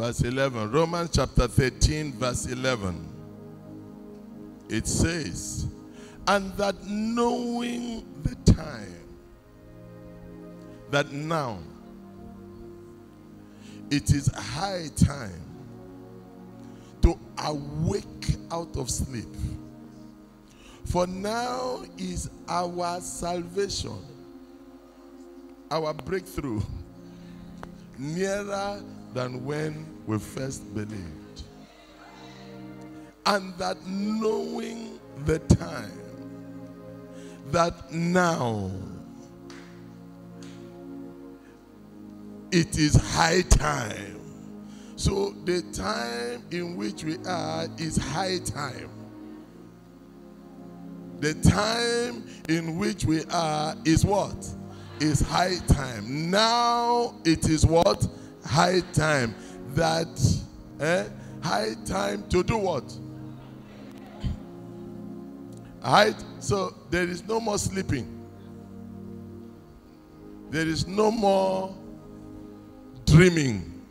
verse 11. Romans chapter 13, verse 11. It says, and that knowing the time, that now it is high time to awake out of sleep. For now is our salvation, our breakthrough, nearer than when we first believed. And that knowing the time, that now it is high time. So the time in which we are is high time. The time in which we are is what? Is high time. Now it is what? High time. That high time to do what? So there is no more sleeping. There is no more dreaming.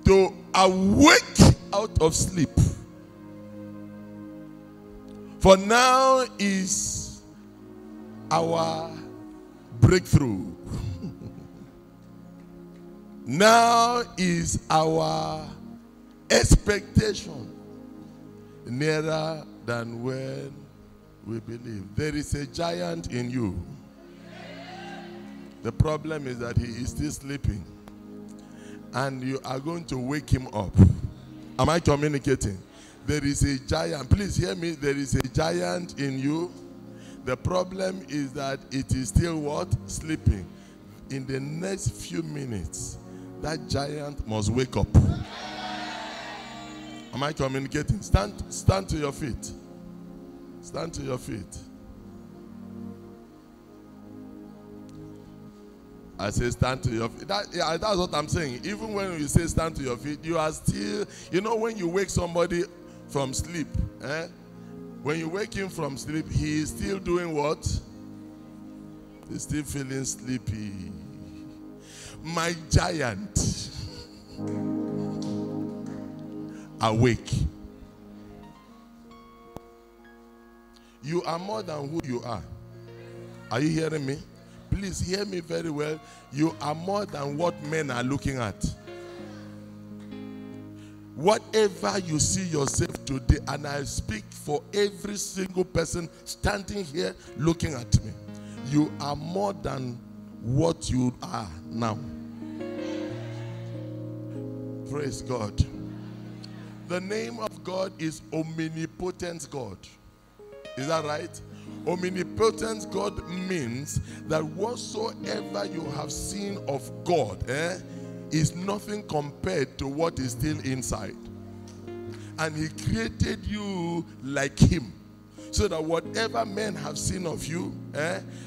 To awake out of sleep. For now is our breakthrough. Now is our expectation nearer than when we believe. There is a giant in you. The problem is that he is still sleeping. And you are going to wake him up. Am I communicating? There is a giant. Please hear me. There is a giant in you. The problem is that it is still what? Sleeping. In the next few minutes, that giant must wake up. Am I communicating? Stand to your feet. Stand to your feet. I say stand to your feet. That's what I'm saying. Even when you say stand to your feet, you are still, you know, when you wake somebody from sleep, when you wake him from sleep, he is still doing what? He's still feeling sleepy. My giant, awake. You are more than who you are. Are you hearing me? Please hear me very well. You are more than what men are looking at. Whatever you see yourself today, and I speak for every single person standing here looking at me, you are more than what you are now. Praise God. The name of God is Omnipotent God. Is that right? Omnipotent God means that whatsoever you have seen of God is nothing compared to what is still inside. And he created you like him, so that whatever men have seen of you,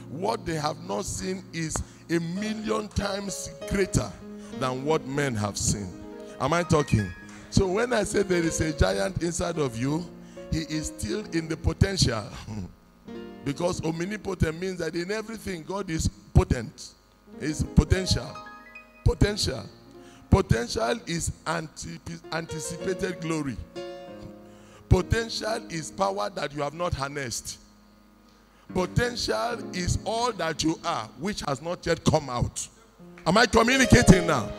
what they have not seen is 1,000,000 times greater than what men have seen. Am I talking? So when I say there is a giant inside of you, he is still in the potential. Because omnipotent means that in everything God is potent. Is potential. Potential. Potential is anticipated glory. Potential is power that you have not harnessed. Potential is all that you are, which has not yet come out. Am I communicating now?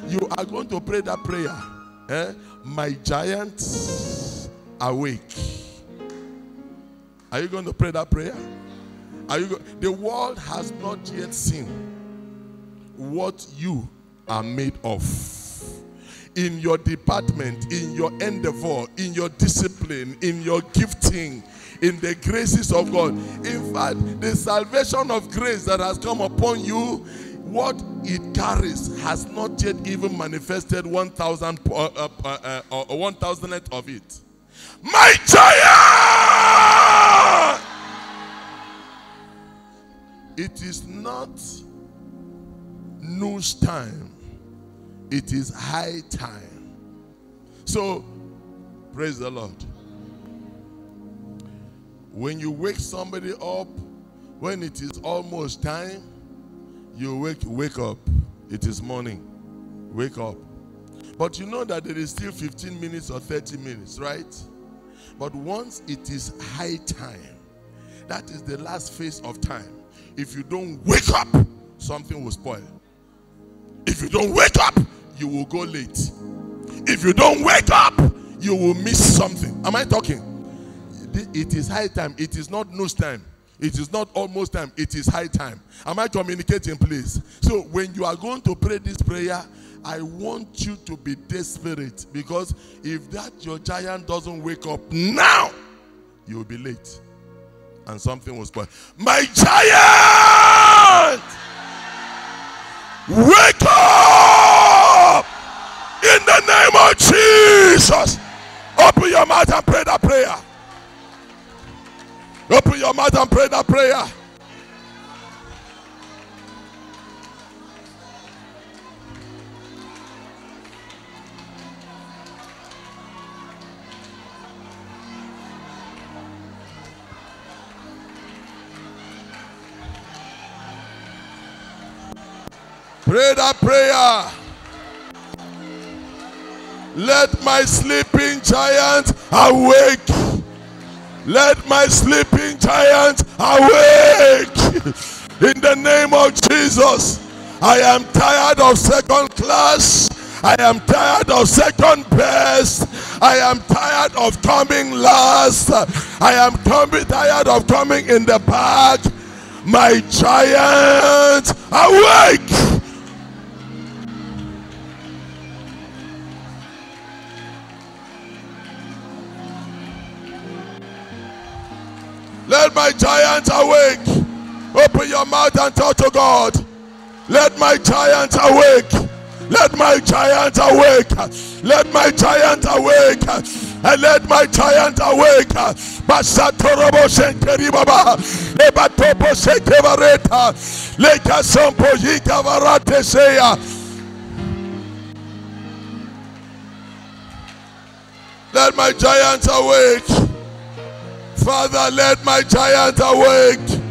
You are going to pray that prayer. My giant, awake. Are you going to pray that prayer? The world has not yet seen what you are made of. In your department, in your endeavor, in your discipline, in your gifting, in the graces of God. In fact, the salvation of grace that has come upon you, what it carries has not yet even manifested 1,000 or 1,000th of it. My giant! It is not news time. It is high time. So, praise the Lord. When you wake somebody up, when it is almost time, You wake up. It is morning. Wake up. But you know that there is still 15 minutes or 30 minutes, right? But once it is high time, that is the last phase of time. If you don't wake up, something will spoil. If you don't wake up, you will go late. If you don't wake up, you will miss something. Am I talking? It is high time. It is not news time. It is not almost time. It is high time. Am I communicating, please? So when you are going to pray this prayer, I want you to be desperate, because if that your giant doesn't wake up now, you will be late and something will spoil. My giant, wake up in the name of Jesus. Open your mouth and pray that prayer. Open your mouth and pray that prayer. Pray that prayer. Let my sleeping giant awake. Let my sleeping giant awake. In the name of Jesus. I am tired of second class. I am tired of second best. I am tired of coming last. I am tired of coming in the back. My giant awake. Let my giant awake. Open your mouth and talk to God. Let my giant awake. Let my giant awake. Let my giant awake. And let my giant awake. Basatorobo Shenkeri Baba. Ebatopo Shekevareta. Leka Sampo Yikavarate Seya. Let my giant awake. Father, let my giant awake.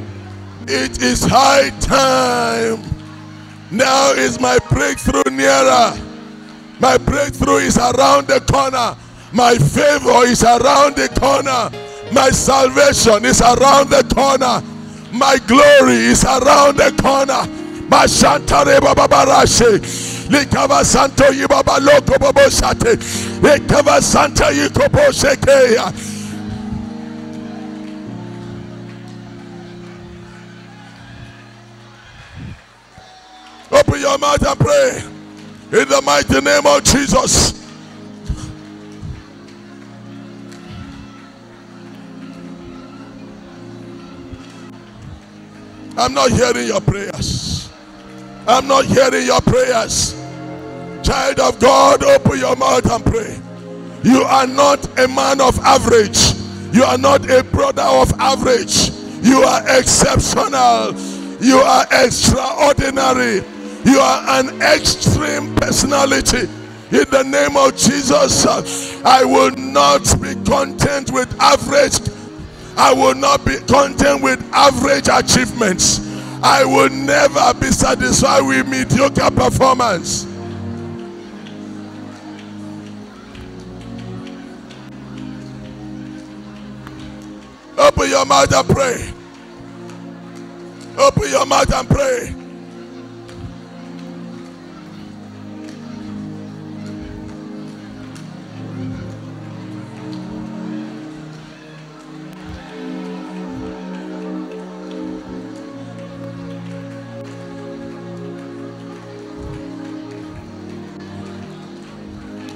It is high time. Now is my breakthrough nearer. My breakthrough is around the corner. My favor is around the corner. My salvation is around the corner. My glory is around the corner. My Shantare Baba Barashe. Likava Santo Yibaba Loko Bobo Shate. Likava Santa Yikobo Shekeya. Open your mouth and pray in the mighty name of Jesus. I'm not hearing your prayers. I'm not hearing your prayers. Child of God, open your mouth and pray. You are not a man of average. You are not a brother of average. You are exceptional. You are extraordinary. You are an extreme personality. In the name of Jesus, I will not be content with average. I will not be content with average achievements. I will never be satisfied with mediocre performance. Open your mouth and pray. Open your mouth and pray.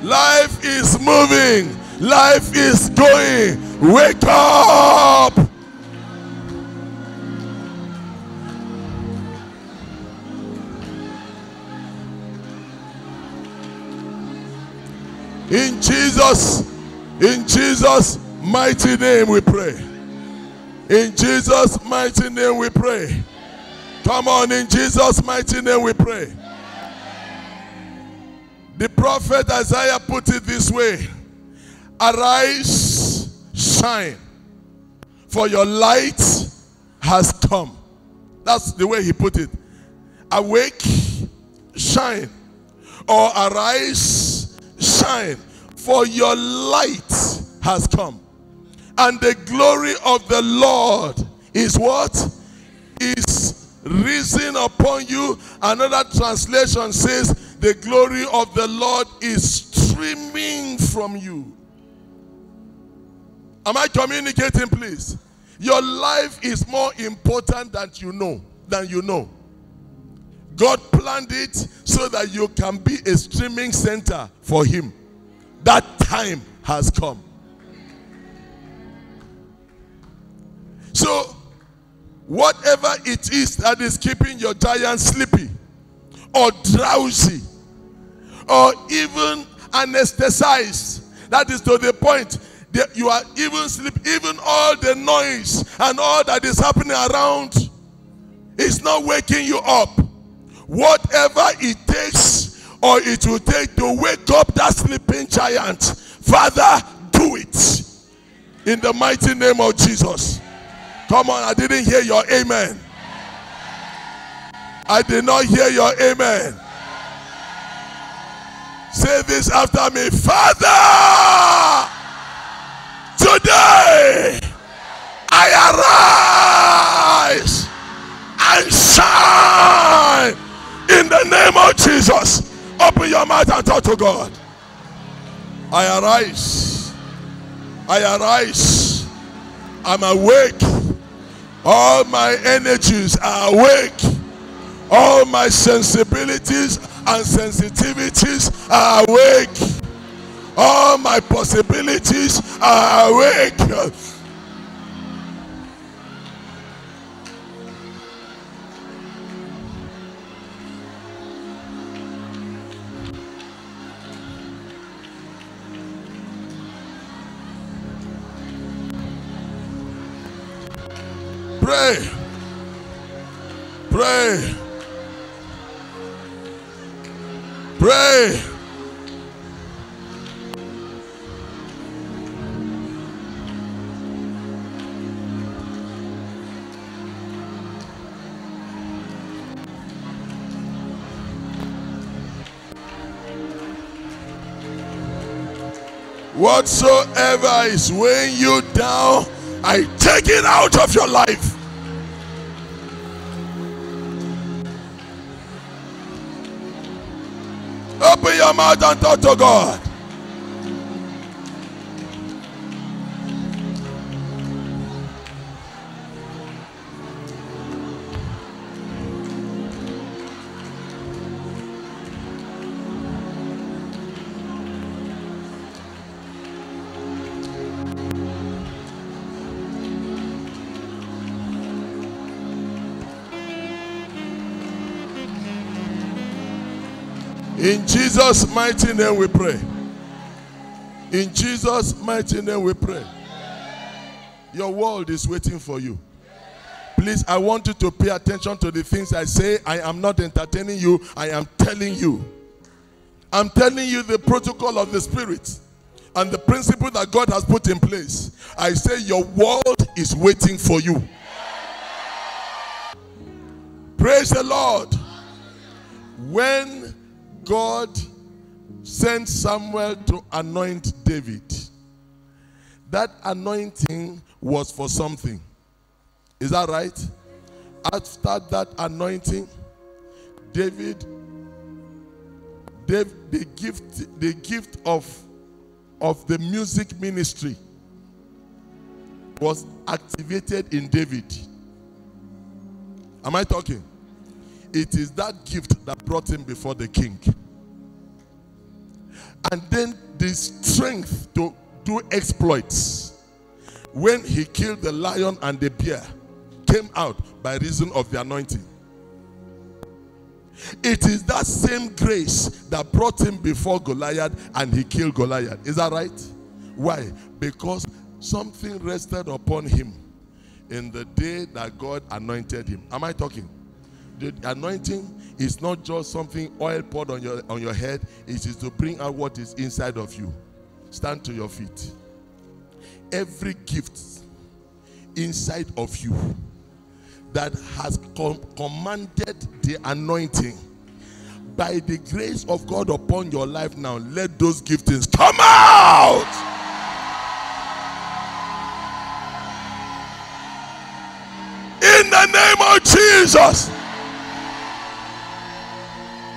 Life is moving. Life is going. Wake up. In Jesus' mighty name we pray. In Jesus' mighty name we pray. Come on, in Jesus' mighty name we pray. The prophet Isaiah put it this way: arise, shine, for your light has come. That's the way he put it. awake, shine, or arise, shine, for your light has come, and the glory of the Lord is what? Is risen upon you. Another translation says the glory of the Lord is streaming from you. Am I communicating, please? Your life is more important than you know. God planned it so that you can be a streaming center for him. That time has come. So, whatever it is that is keeping your giant sleepy or drowsy or even anesthetized, that is to the point that you are even sleep, even all the noise and all that is happening around is not waking you up. Whatever it takes or it will take to wake up that sleeping giant, Father, do it in the mighty name of Jesus. Come on, I didn't hear your amen. I did not hear your amen. Say this after me. Father, today I arise and shine in the name of Jesus. Open your mouth and talk to God. I arise. I arise. I'm awake. All my energies are awake. All my sensibilities and sensitivities are awake. All my possibilities are awake. Pray. Pray. Pray. Whatsoever is weighing you down, I take it out of your life. Open your mouth and talk to God. In Jesus' mighty name we pray. In Jesus' mighty name we pray. Your world is waiting for you. Please, I want you to pay attention to the things I say. I am not entertaining you. I am telling you. I'm telling you the protocol of the Spirit and the principle that God has put in place. I say your world is waiting for you. Praise the Lord. When God sent Samuel to anoint David, that anointing was for something. Is that right? After that anointing, the gift of the music ministry was activated in David. Am I talking? It is that gift that brought him before the king. And then the strength to do exploits when he killed the lion and the bear came out by reason of the anointing. It is that same grace that brought him before Goliath and he killed Goliath. Is that right? Why? Because something rested upon him in the day that God anointed him. Am I talking? The anointing is not just something oil poured on your head. It is to bring out what is inside of you. Stand to your feet. Every gift inside of you that has commanded the anointing. By the grace of God upon your life now, let those giftings come out. In the name of Jesus.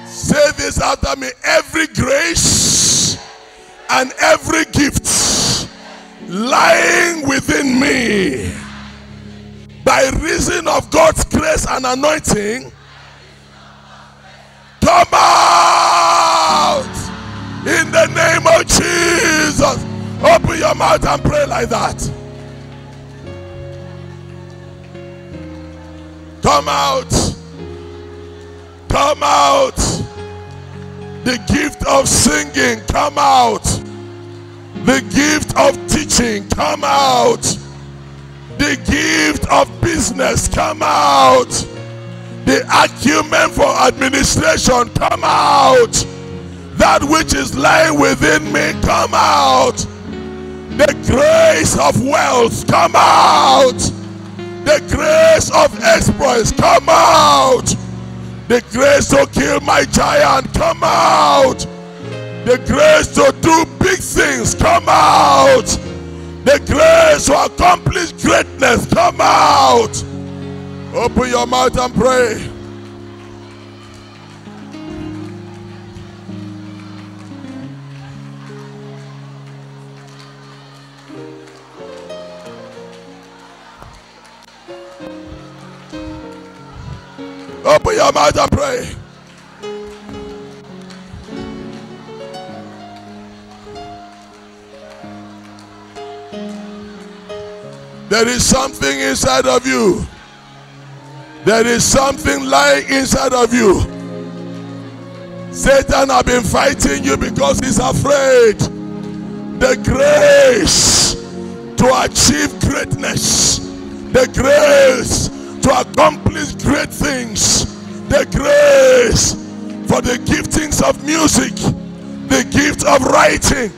Say this after me. Every grace and every gift lying within me, by reason of God's grace and anointing, come out in the name of Jesus. Open your mouth and pray like that. Come out. Come out. The gift of singing, come out. The gift of teaching, come out. The gift of business, come out. The acumen for administration, come out. That which is lying within me, come out. The grace of wealth, come out. The grace of exploits, come out. The grace to kill my giant, come out. The grace to do big things, come out. The grace to accomplish greatness, come out. Open your mouth and pray. Open your mouth and pray. There is something inside of you. There is something lying inside of you. Satan has been fighting you because he's afraid. The grace to achieve greatness, the grace to accomplish great things, the grace for the giftings of music, the gift of writing,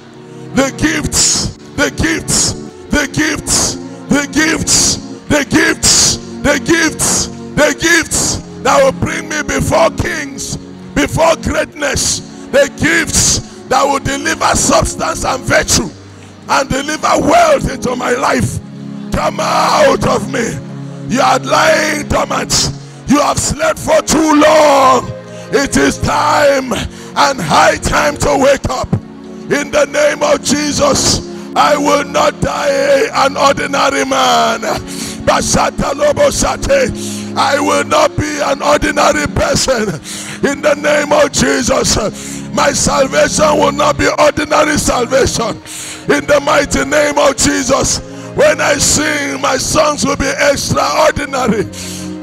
the gifts, the gifts, the gifts, the gifts, the gifts, the gifts, the gifts that will bring me before kings, before greatness, the gifts that will deliver substance and virtue and deliver wealth into my life. Come out of me. You are lying dormant. You have slept for too long. It is time and high time to wake up. In the name of Jesus, I will not die an ordinary man. I will not be an ordinary person. In the name of Jesus, my salvation will not be ordinary salvation. In the mighty name of Jesus, when I sing, my songs will be extraordinary.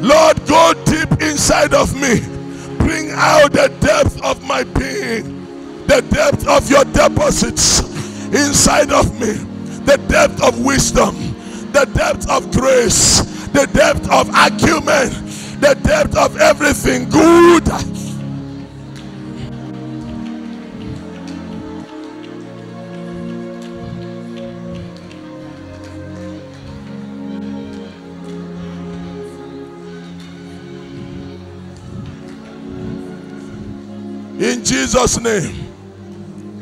Lord, go deep inside of me. Bring out the depth of my being, the depth of your deposits inside of me, the depth of wisdom, the depth of grace, the depth of acumen, the depth of everything good. In Jesus' name,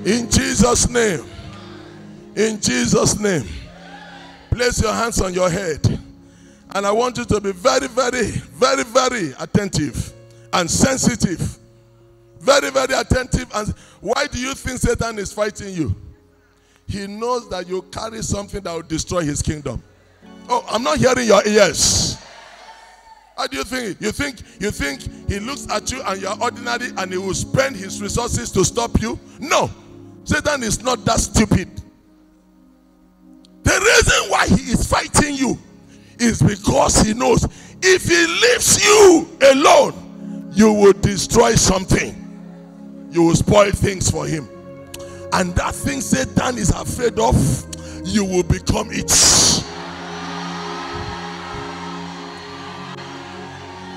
in Jesus' name, in Jesus' name, place your hands on your head. And I want you to be very, very, very, very attentive and sensitive. Very, very attentive. And why do you think Satan is fighting you? He knows that you carry something that will destroy his kingdom. Oh, I'm not hearing your ears. How do you think? You think he looks at you and you're ordinary and he will spend his resources to stop you? No. Satan is not that stupid. The reason why he is fighting you is because he knows if he leaves you alone, you will destroy something. You will spoil things for him. And that thing Satan is afraid of, you will become it.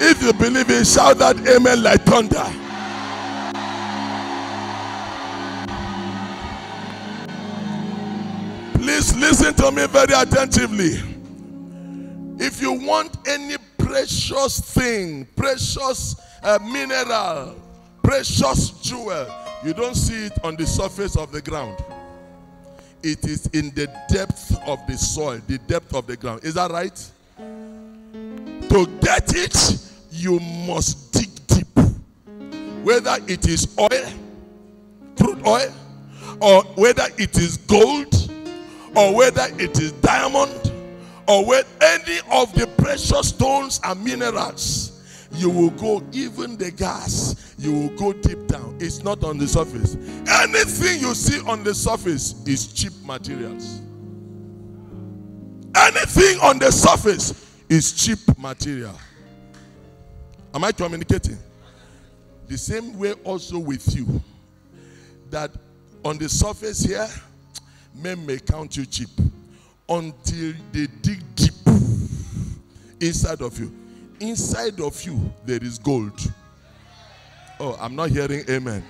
If you believe it, shout that amen like thunder. Please listen to me very attentively. If you want any precious thing, precious mineral, precious jewel, you don't see it on the surface of the ground. It is in the depth of the soil, the depth of the ground. Is that right? To get it, you must dig deep. Whether it is oil, crude oil, or whether it is gold, or whether it is diamond, or whether any of the precious stones and minerals, you will go, even the gas, you will go deep down. It's not on the surface. Anything you see on the surface is cheap materials. Anything on the surface is cheap material. Am I communicating? The same way also with you, that on the surface here, men may count you cheap until they dig deep inside of you. Inside of you, there is gold. Oh, I'm not hearing amen.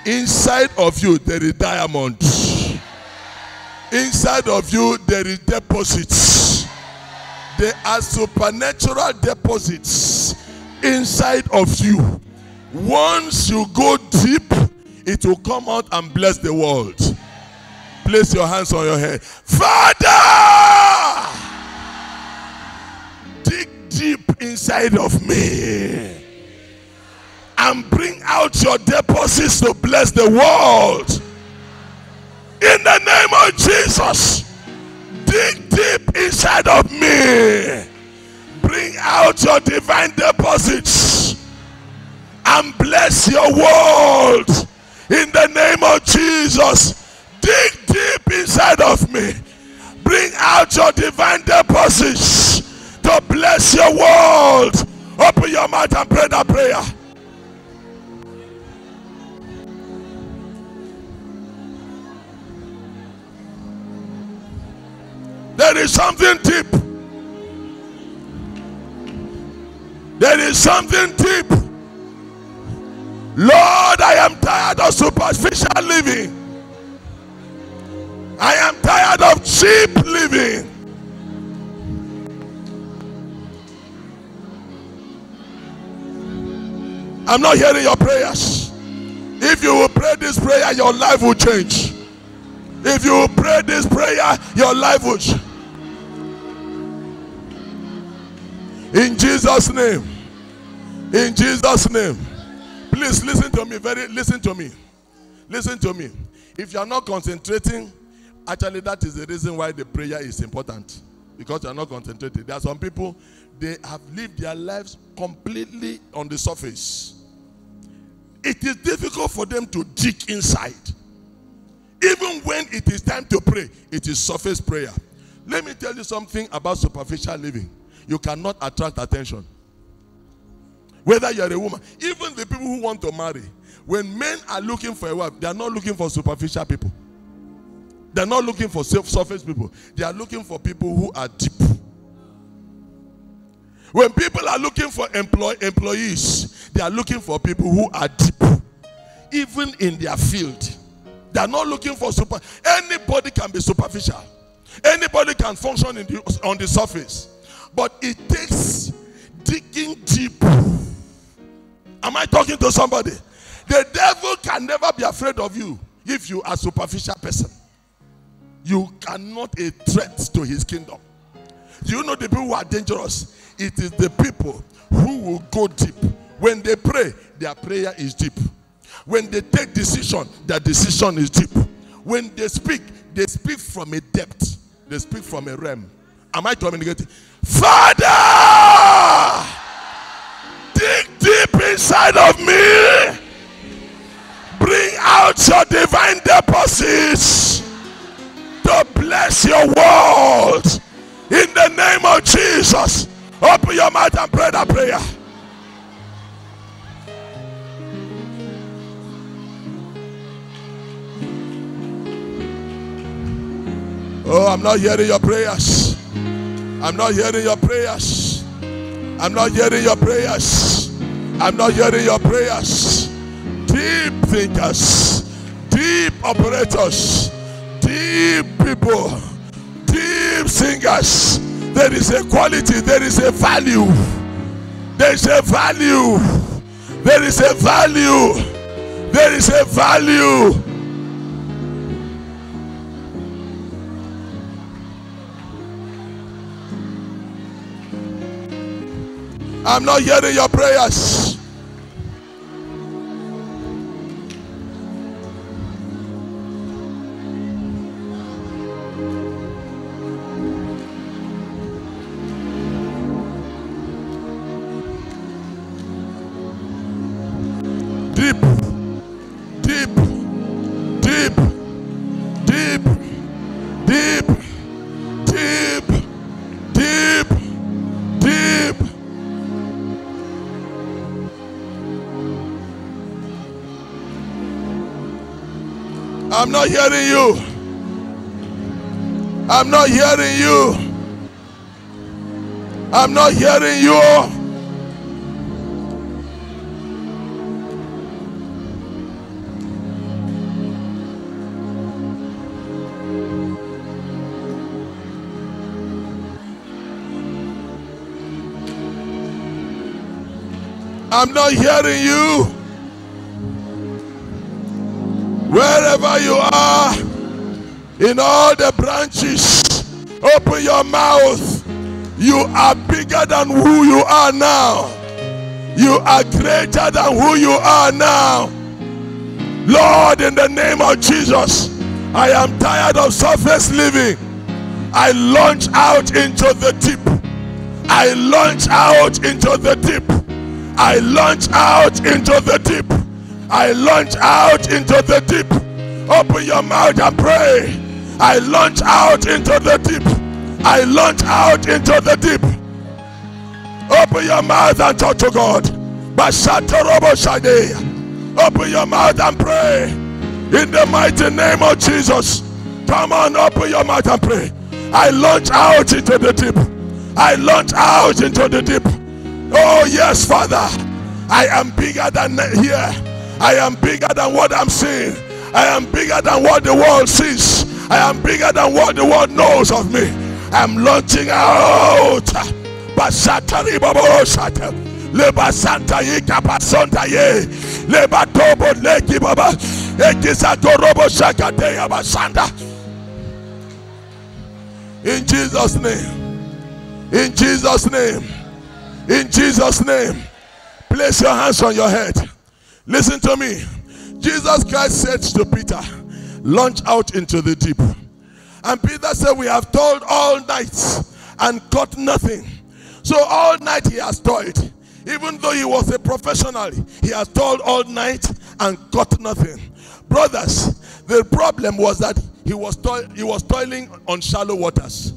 Inside of you, there is diamond. Inside of you, there is deposits. There are supernatural deposits inside of you. Once you go deep, it will come out and bless the world. Place your hands on your head. Father, dig deep inside of me and bring out your deposits to bless the world. In the name of Jesus, dig deep inside of me. Bring out your divine deposits and bless your world. In the name of Jesus, dig deep inside of me. Bring out your divine deposits to bless your world. Open your mouth and pray that prayer. There is something deep. There is something deep. Lord, I am tired of superficial living. I am tired of cheap living. I'm not hearing your prayers. If you will pray this prayer, your life will change. If you will pray this prayer, your life will change. In Jesus' name. In Jesus' name. Please listen to me. Listen to me. Listen to me. If you are not concentrating, actually that is the reason why the prayer is important. Because you are not concentrating. There are some people, they have lived their lives completely on the surface. It is difficult for them to dig inside. Even when it is time to pray, it is surface prayer. Let me tell you something about superficial living. You cannot attract attention. Whether you are a woman, even the people who want to marry, when men are looking for a wife, they are not looking for superficial people. They are not looking for surface people. They are looking for people who are deep. When people are looking for employees, they are looking for people who are deep. Even in their field. They are not looking for anybody can be superficial. Anybody can function on the surface. But it takes digging deep. Am I talking to somebody? The devil can never be afraid of you if you are a superficial person. You cannot a threat to his kingdom. Do you know the people who are dangerous? It is the people who will go deep. When they pray, their prayer is deep. When they take decision, their decision is deep. When they speak from a depth. They speak from a realm. Am I communicating? Father, dig deep inside of me. Bring out your divine deposits to bless your world. In the name of Jesus. Open your mouth and pray that prayer. Oh, I'm not hearing your prayers. I'm not hearing your prayers. I'm not hearing your prayers. I'm not hearing your prayers. Deep thinkers, deep operators, deep people, deep singers, There is a quality, there is a value. There is a value. There is a value. There is a value. I'm not hearing your prayers. Deep, deep, deep, deep, deep, deep, deep, deep. I'm not hearing you. I'm not hearing you. I'm not hearing you. I'm not hearing you. Wherever you are, in all the branches, open your mouth. You are bigger than who you are now. You are greater than who you are now. Lord, in the name of Jesus, I am tired of surface living. I launch out into the deep. I launch out into the deep. I launch out into the deep. I launch out into the deep. Open your mouth and pray. I launch out into the deep. I launch out into the deep. Open your mouth and talk to God. Open your mouth and pray. In the mighty name of Jesus. Come on, open your mouth and pray. I launch out into the deep. I launch out into the deep. Oh yes, Father, I am bigger than here. I am bigger than what I'm seeing. I am bigger than what the world sees. I am bigger than what the world knows of me. I'm launching out. Basatari babo sata. Leba santa ye kapasonta ye. Leba tobo leki baba. Ekisato robo shakate yabasanda. In Jesus' name. In Jesus' name. In Jesus' name. Place your hands on your head. Listen to me. Jesus Christ said to Peter, launch out into the deep. And Peter said, we have toiled all night and caught nothing. So all night he has toiled. Even though he was a professional, he has toiled all night and caught nothing. Brothers, the problem was that he was toiling on shallow waters.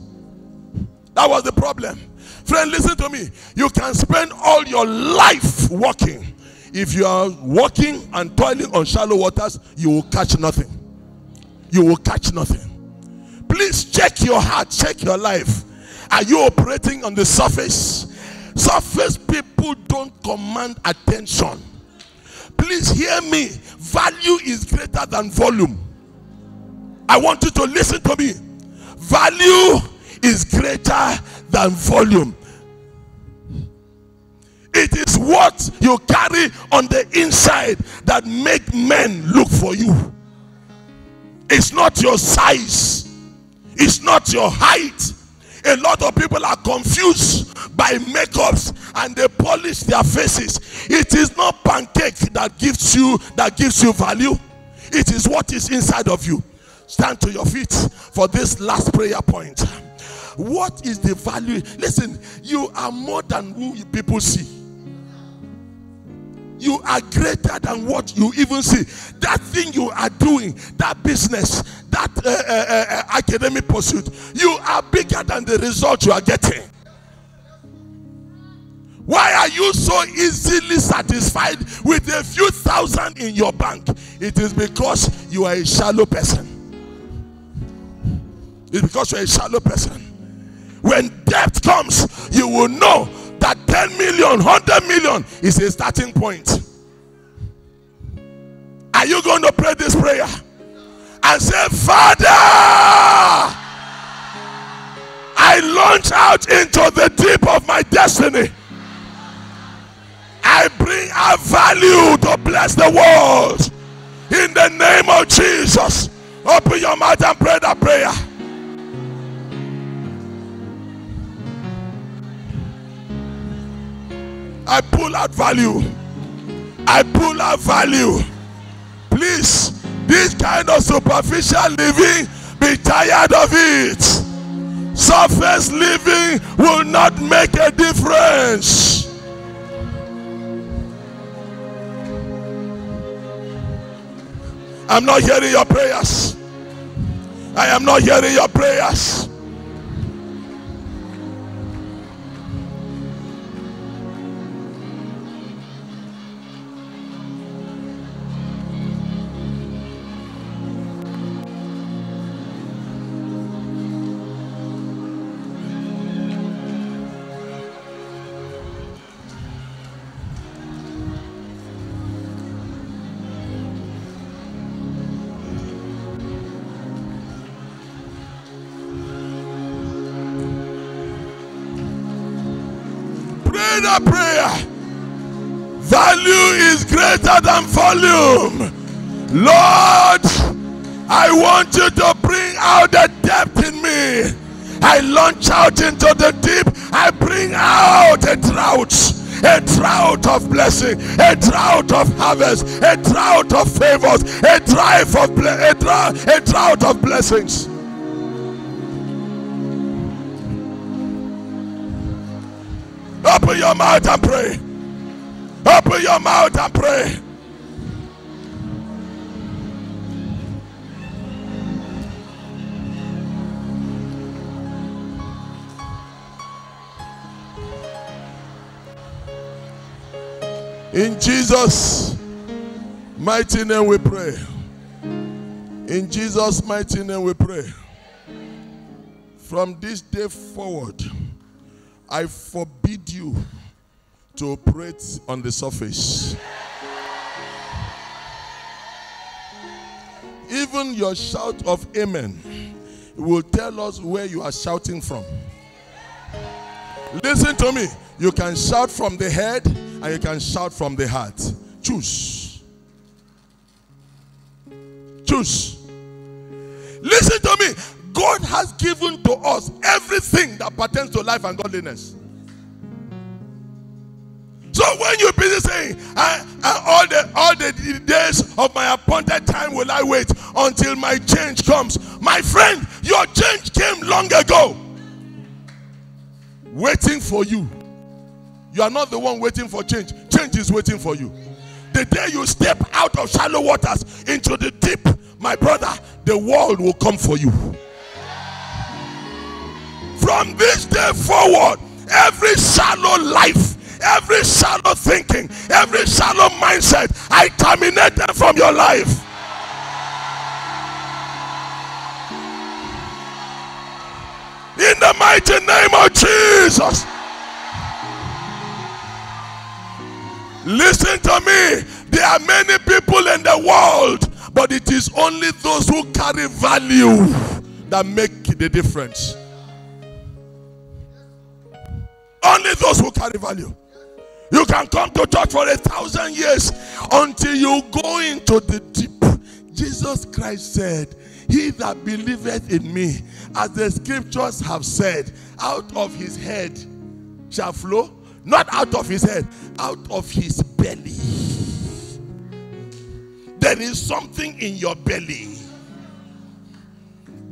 That was the problem. Friend, listen to me. You can spend all your life walking. If you are walking and toiling on shallow waters, you will catch nothing. You will catch nothing. Please check your heart, check your life. Are you operating on the surface? Surface people don't command attention. Please hear me. Value is greater than volume. I want you to listen to me. Value is greater than volume. It is what you carry on the inside that make men look for you. It's not your size. It's not your height. A lot of people are confused by makeups and they polish their faces. It is not pancake that gives you value. It is what is inside of you. Stand to your feet for this last prayer point. What is the value? Listen, you are more than who people see. You are greater than what you even see. That thing you are doing, that business, that academic pursuit, you are bigger than the result you are getting. Why are you so easily satisfied with a few thousand in your bank? It is because you are a shallow person. It's because you are a shallow person. When debt comes, you will know that 10 million, 100 million is a starting point. Are you going to pray this prayer and say, Father, I I launch out into the deep of my destiny. I bring a value to bless the world. In the name of Jesus. Open your mouth and pray that prayer. I pull out value. I pull out value. Please, this kind of superficial living, be tired of it. Surface living will not make a difference. I'm not hearing your prayers. I am not hearing your prayers. That prayer. Value is greater than volume. Lord, I want you to bring out the depth in me. I launch out into the deep. I bring out a drought of blessing, a drought of harvest, a drought of favors, a drought of blessings. Open your mouth and pray. Open your mouth and pray. In Jesus' mighty name we pray. In Jesus' mighty name we pray. From this day forward, I forbid you to operate on the surface. Even your shout of amen will tell us where you are shouting from. Listen to me. You can shout from the head and you can shout from the heart. Choose. Choose. Listen to me. God has given to us everything that pertains to life and godliness. So when you're busy saying, all the days of my appointed time will I wait until my change comes. My friend, your change came long ago. Waiting for you. You are not the one waiting for change. Change is waiting for you. The day you step out of shallow waters into the deep, my brother, the world will come for you. From this day forward, every shallow life, every shallow thinking, every shallow mindset, I terminate them from your life. In the mighty name of Jesus. Listen to me. There are many people in the world, but it is only those who carry value that make the difference. Only those who carry value. You can come to church for 1,000 years until you go into the deep. Jesus Christ said, he that believeth in me, as the scriptures have said, out of his head shall flow, not out of his head, out of his belly. There is something in your belly.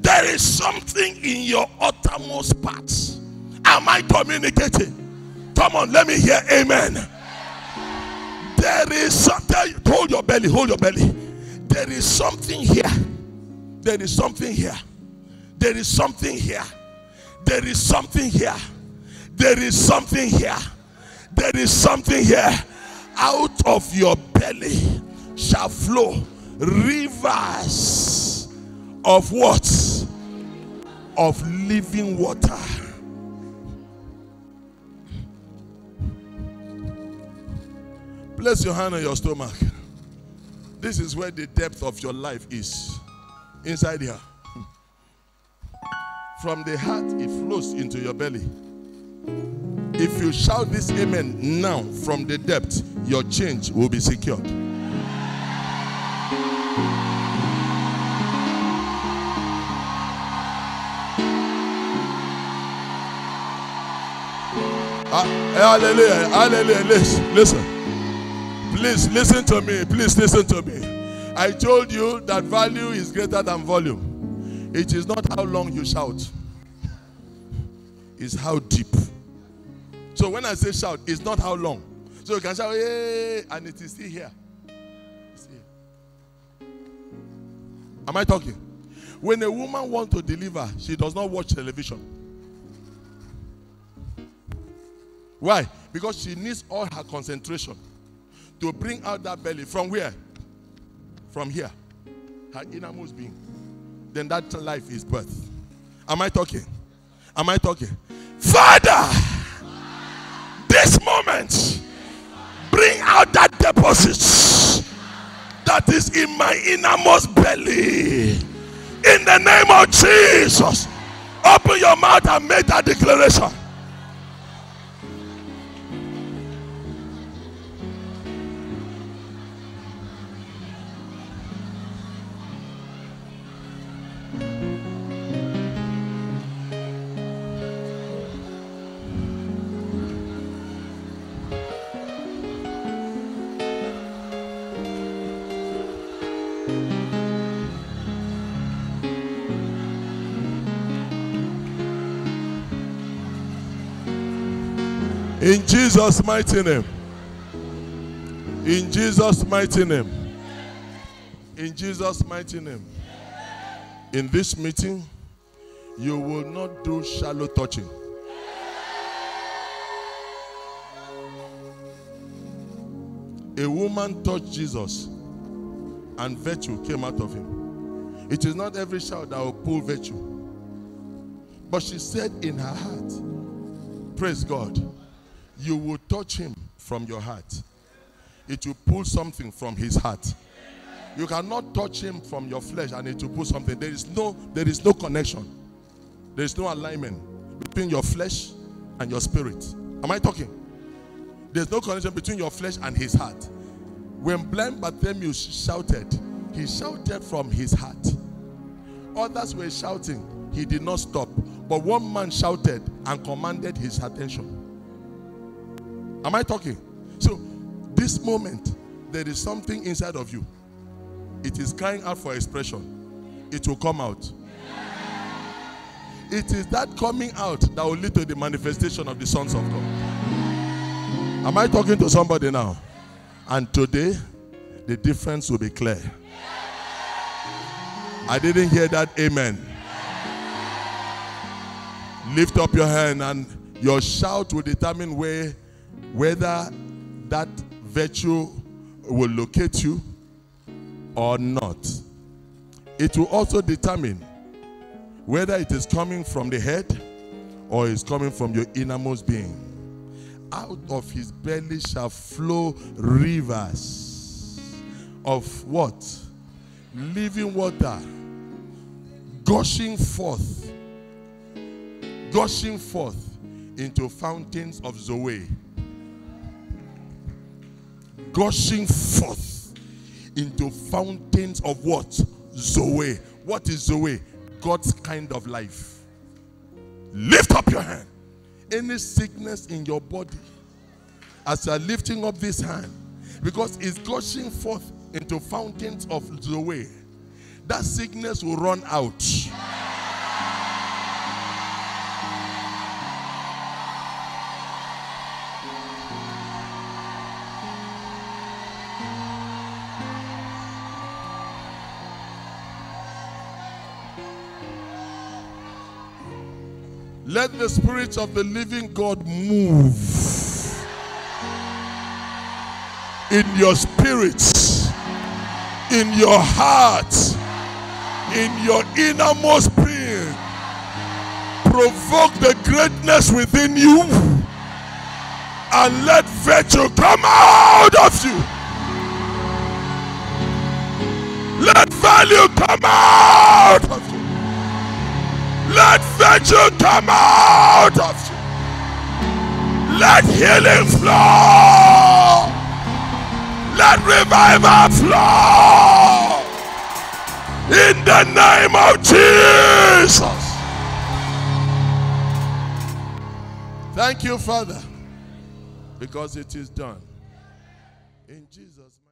There is something in your uttermost parts. Am I communicating? Come on, let me hear amen. There is something. Hold your belly, hold your belly. There is something here. There is something here. There is something here. There is something here. There is something here. There is something here. Out of your belly shall flow rivers of what? Of living water. Place your hand on your stomach. This is where the depth of your life is. Inside here. From the heart, it flows into your belly. If you shout this amen now from the depth, your change will be secured. Hallelujah, hallelujah. Listen. Please listen to me. Please listen to me. I told you that value is greater than volume. It is not how long you shout, it's how deep. So when I say shout, it's not how long. So you can shout, hey, and it is still here. It's here. Am I talking? When a woman wants to deliver, she does not watch television. Why? Because she needs all her concentration to bring out that belly. From where? From here. Her innermost being. Then that life is birth. Am I talking? Am I talking? Father, this moment, bring out that deposit that is in my innermost belly. In the name of Jesus. Open your mouth and make that declaration. In Jesus' mighty name. In Jesus' mighty name. In Jesus' mighty name. In this meeting, you will not do shallow touching. A woman touched Jesus and virtue came out of him. It is not every shout that will pull virtue. But she said in her heart, praise God, you will touch him from your heart. It will pull something from his heart. You cannot touch him from your flesh and it will pull something. There is no connection. There is no alignment between your flesh and your spirit. Am I talking? There's no connection between your flesh and his heart. When blind Bartimaeus shouted, he shouted from his heart. Others were shouting, he did not stop. But one man shouted and commanded his attention. Am I talking? So, this moment, there is something inside of you. It is crying out for expression. It will come out. It is that coming out that will lead to the manifestation of the sons of God. Am I talking to somebody now? And today, the difference will be clear. I didn't hear that amen. Lift up your hand and your shout will determine whether that virtue will locate you or not. It will also determine whether it is coming from the head or is coming from your innermost being. Out of his belly shall flow rivers of what? Living water, gushing forth into fountains of Zoe. Gushing forth into fountains of what? Zoe. What is Zoe? God's kind of life. Lift up your hand. Any sickness in your body, as you are lifting up this hand, because it's gushing forth into fountains of Zoe, that sickness will run out. Let the Spirit of the living God move in your spirits, in your heart, in your innermost being. Provoke the greatness within you and let virtue come out of you. Let value come out of you. Let value virtue come out of you. Let healing flow. Let revival flow. In the name of Jesus. Thank you, Father, because it is done. In Jesus' name.